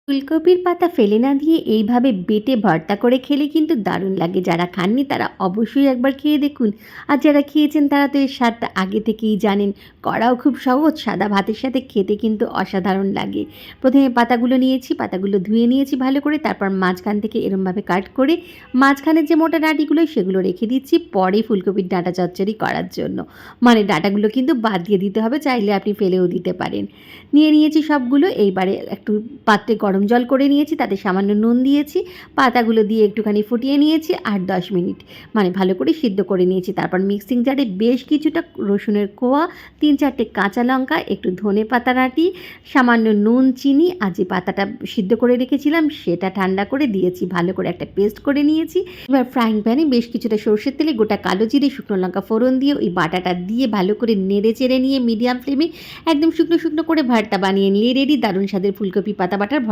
ফুলকপির পাতা ফেলে না দিয়ে এইভাবে বেটে ভর্তা করে খেলে কিন্তু দারুণ লাগে। যারা খাননি তারা অবশ্যই একবার খেয়ে দেখুন। আর যারা খেয়েছেন তারা তো এর স্বাদটা আগে থেকেই জানেন। করাও খুব সহজ, সাদা ভাতের সাথে খেতে কিন্তু অসাধারণ লাগে। প্রথমে পাতাগুলো নিয়েছি, পাতাগুলো ধুয়ে নিয়েছি ভালো করে, তারপর মাঝখান থেকে এরমভাবে কাট করে মাঝখানের যে মোটা ডাঁটিগুলো সেগুলো রেখে দিচ্ছি পরে ফুলকপির ডাঁটা চচ্চড়ি করার জন্য। মানে ডাঁটাগুলো কিন্তু বাদ দিয়ে দিতে হবে, চাইলে আপনি ফেলেও দিতে পারেন। নিয়ে নিয়েছি সবগুলো, এইবারে একটু পাত্রে গরম জল করে নিয়েছি, তাতে সামান্য নুন দিয়েছি, পাতাগুলো দিয়ে একটুখানি ফুটিয়ে নিয়েছি ৮-১০ মিনিট, মানে ভালো করে সিদ্ধ করে নিয়েছি। তারপর মিক্সিং জারে বেশ কিছুটা রসুনের কোয়া, ৩-৪টে কাঁচা লঙ্কা, একটু ধনে পাতা বাটি, সামান্য নুন, চিনি আর যে পাতাটা সিদ্ধ করে রেখেছিলাম সেটা ঠান্ডা করে দিয়েছি, ভালো করে একটা পেস্ট করে নিয়েছি। এবার ফ্রাইং প্যানে বেশ কিছুটা সর্ষের তেলে গোটা কালো জিরে, শুকনো লঙ্কা ফোড়ন দিয়ে ওই বাটাটা দিয়ে ভালো করে নেড়ে চেড়ে নিয়ে মিডিয়াম ফ্লেমে একদম শুকনো শুকনো করে ভর্তা বানিয়ে নিয়ে রেডি দারুণ স্বাদের ফুলকপি পাতা বাটার ভর্তা।